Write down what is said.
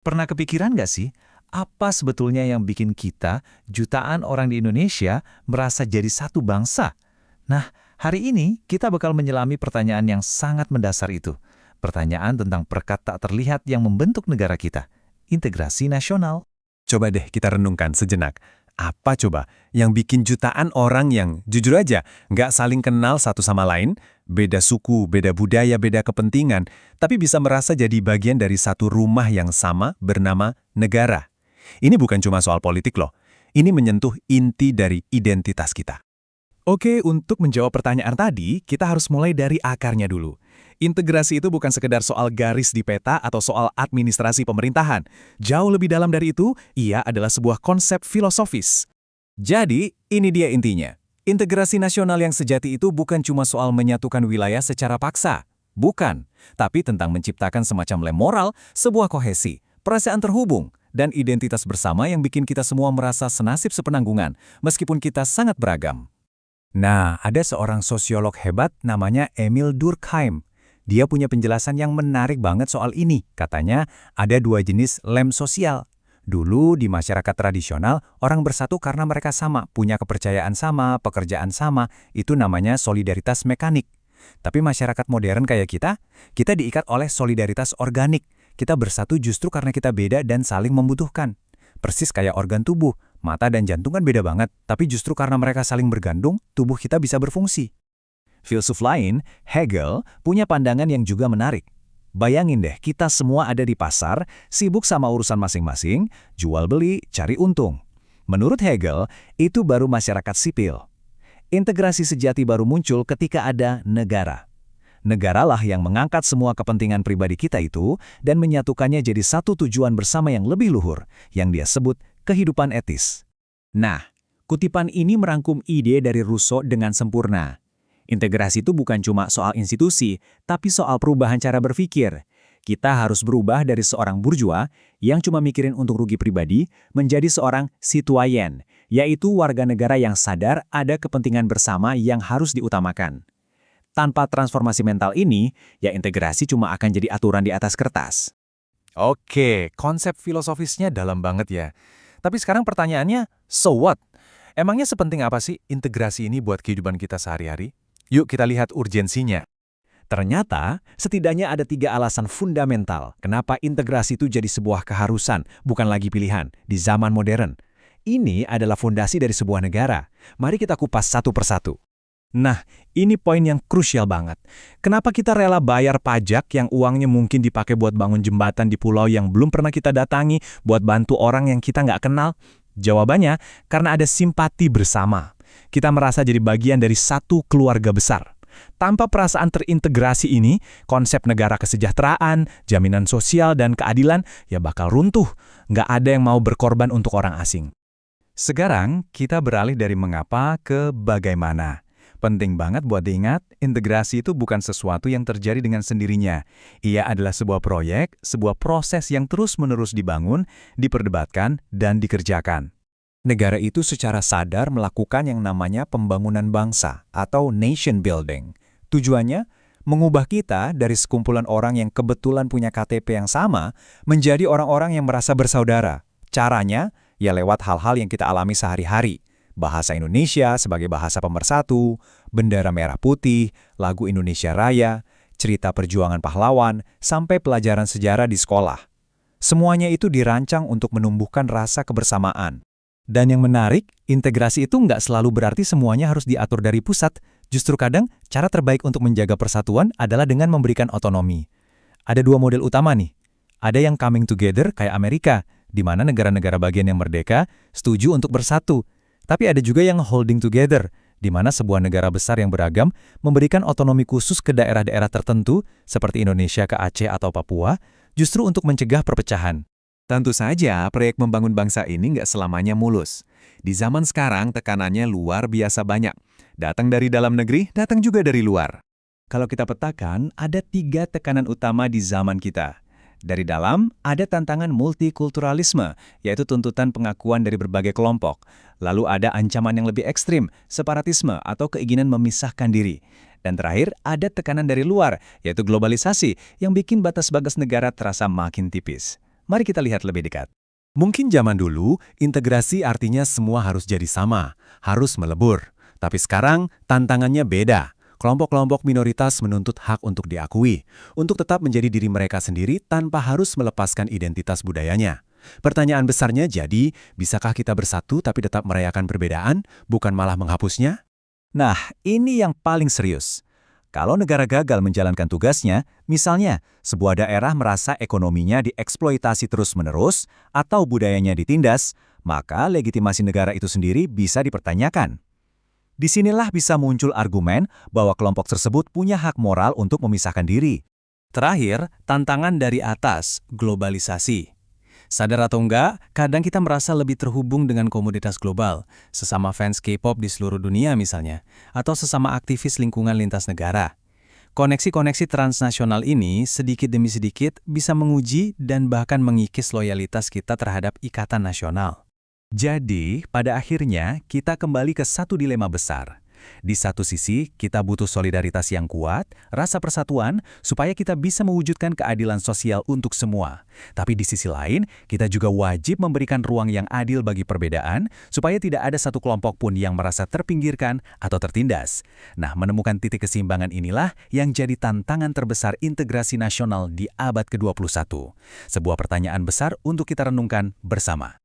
Pernah kepikiran nggak sih, apa sebetulnya yang bikin kita, jutaan orang di Indonesia, merasa jadi satu bangsa? Nah, hari ini kita bakal menyelami pertanyaan yang sangat mendasar itu. Pertanyaan tentang perekat tak terlihat yang membentuk negara kita. Integrasi nasional. Coba deh kita renungkan sejenak. Apa coba yang bikin jutaan orang yang jujur aja nggak saling kenal satu sama lain, beda suku, beda budaya, beda kepentingan, tapi bisa merasa jadi bagian dari satu rumah yang sama bernama negara? Ini bukan cuma soal politik loh. Ini menyentuh inti dari identitas kita. Oke, untuk menjawab pertanyaan tadi, kita harus mulai dari akarnya dulu. Integrasi itu bukan sekedar soal garis di peta atau soal administrasi pemerintahan. Jauh lebih dalam dari itu, ia adalah sebuah konsep filosofis. Jadi, ini dia intinya. Integrasi nasional yang sejati itu bukan cuma soal menyatukan wilayah secara paksa. Bukan, tapi tentang menciptakan semacam lem moral, sebuah kohesi, perasaan terhubung, dan identitas bersama yang bikin kita semua merasa senasib sepenanggungan, meskipun kita sangat beragam. Nah, ada seorang sosiolog hebat namanya Emil Durkheim. Dia punya penjelasan yang menarik banget soal ini. Katanya, ada dua jenis lem sosial. Dulu di masyarakat tradisional, orang bersatu karena mereka sama, punya kepercayaan sama, pekerjaan sama, itu namanya solidaritas mekanik. Tapi masyarakat modern kayak kita diikat oleh solidaritas organik. Kita bersatu justru karena kita beda dan saling membutuhkan. Persis kayak organ tubuh, mata dan jantung kan beda banget, tapi justru karena mereka saling bergantung, tubuh kita bisa berfungsi. Filsuf lain, Hegel, punya pandangan yang juga menarik. Bayangin deh, kita semua ada di pasar, sibuk sama urusan masing-masing, jual beli, cari untung. Menurut Hegel, itu baru masyarakat sipil. Integrasi sejati baru muncul ketika ada negara. Negaralah yang mengangkat semua kepentingan pribadi kita itu dan menyatukannya jadi satu tujuan bersama yang lebih luhur, yang dia sebut kehidupan etis. Nah, kutipan ini merangkum ide dari Rousseau dengan sempurna. Integrasi itu bukan cuma soal institusi, tapi soal perubahan cara berpikir. Kita harus berubah dari seorang bourgeois yang cuma mikirin untuk rugi pribadi menjadi seorang citoyen, yaitu warga negara yang sadar ada kepentingan bersama yang harus diutamakan. Tanpa transformasi mental ini, ya integrasi cuma akan jadi aturan di atas kertas. Oke, konsep filosofisnya dalam banget ya. Tapi sekarang pertanyaannya, so what? Emangnya sepenting apa sih integrasi ini buat kehidupan kita sehari-hari? Yuk kita lihat urgensinya. Ternyata, setidaknya ada 3 alasan fundamental kenapa integrasi itu jadi sebuah keharusan, bukan lagi pilihan, di zaman modern. Ini adalah fondasi dari sebuah negara. Mari kita kupas satu persatu. Nah, ini poin yang krusial banget. Kenapa kita rela bayar pajak yang uangnya mungkin dipakai buat bangun jembatan di pulau yang belum pernah kita datangi, buat bantu orang yang kita nggak kenal? Jawabannya, karena ada simpati bersama. Kita merasa jadi bagian dari satu keluarga besar. Tanpa perasaan terintegrasi ini, konsep negara kesejahteraan, jaminan sosial, dan keadilan ya bakal runtuh. Nggak ada yang mau berkorban untuk orang asing. Sekarang, kita beralih dari mengapa ke bagaimana. Penting banget buat diingat, integrasi itu bukan sesuatu yang terjadi dengan sendirinya. Ia adalah sebuah proyek, sebuah proses yang terus-menerus dibangun, diperdebatkan, dan dikerjakan. Negara itu secara sadar melakukan yang namanya pembangunan bangsa atau nation building. Tujuannya, mengubah kita dari sekumpulan orang yang kebetulan punya KTP yang sama menjadi orang-orang yang merasa bersaudara. Caranya, ya lewat hal-hal yang kita alami sehari-hari. Bahasa Indonesia sebagai bahasa pemersatu, bendera merah putih, lagu Indonesia Raya, cerita perjuangan pahlawan, sampai pelajaran sejarah di sekolah. Semuanya itu dirancang untuk menumbuhkan rasa kebersamaan. Dan yang menarik, integrasi itu nggak selalu berarti semuanya harus diatur dari pusat. Justru kadang, cara terbaik untuk menjaga persatuan adalah dengan memberikan otonomi. Ada 2 model utama nih. Ada yang coming together kayak Amerika, di mana negara-negara bagian yang merdeka setuju untuk bersatu. Tapi ada juga yang holding together, di mana sebuah negara besar yang beragam memberikan otonomi khusus ke daerah-daerah tertentu, seperti Indonesia ke Aceh atau Papua, justru untuk mencegah perpecahan. Tentu saja, proyek membangun bangsa ini nggak selamanya mulus. Di zaman sekarang, tekanannya luar biasa banyak. Datang dari dalam negeri, datang juga dari luar. Kalau kita petakan, ada 3 tekanan utama di zaman kita. Dari dalam, ada tantangan multikulturalisme, yaitu tuntutan pengakuan dari berbagai kelompok. Lalu ada ancaman yang lebih ekstrim, separatisme atau keinginan memisahkan diri. Dan terakhir, ada tekanan dari luar, yaitu globalisasi, yang bikin batas-batas negara terasa makin tipis. Mari kita lihat lebih dekat. Mungkin zaman dulu, integrasi artinya semua harus jadi sama, harus melebur. Tapi sekarang, tantangannya beda. Kelompok-kelompok minoritas menuntut hak untuk diakui, untuk tetap menjadi diri mereka sendiri tanpa harus melepaskan identitas budayanya. Pertanyaan besarnya jadi, bisakah kita bersatu tapi tetap merayakan perbedaan, bukan malah menghapusnya? Nah, ini yang paling serius. Kalau negara gagal menjalankan tugasnya, misalnya sebuah daerah merasa ekonominya dieksploitasi terus-menerus atau budayanya ditindas, maka legitimasi negara itu sendiri bisa dipertanyakan. Disinilah bisa muncul argumen bahwa kelompok tersebut punya hak moral untuk memisahkan diri. Terakhir, tantangan dari atas, globalisasi. Sadar atau enggak, kadang kita merasa lebih terhubung dengan komunitas global, sesama fans K-pop di seluruh dunia misalnya, atau sesama aktivis lingkungan lintas negara. Koneksi-koneksi transnasional ini sedikit demi sedikit bisa menguji dan bahkan mengikis loyalitas kita terhadap ikatan nasional. Jadi, pada akhirnya kita kembali ke satu dilema besar. Di satu sisi, kita butuh solidaritas yang kuat, rasa persatuan, supaya kita bisa mewujudkan keadilan sosial untuk semua. Tapi di sisi lain, kita juga wajib memberikan ruang yang adil bagi perbedaan, supaya tidak ada satu kelompok pun yang merasa terpinggirkan atau tertindas. Nah, menemukan titik keseimbangan inilah yang jadi tantangan terbesar integrasi nasional di abad ke-21. Sebuah pertanyaan besar untuk kita renungkan bersama.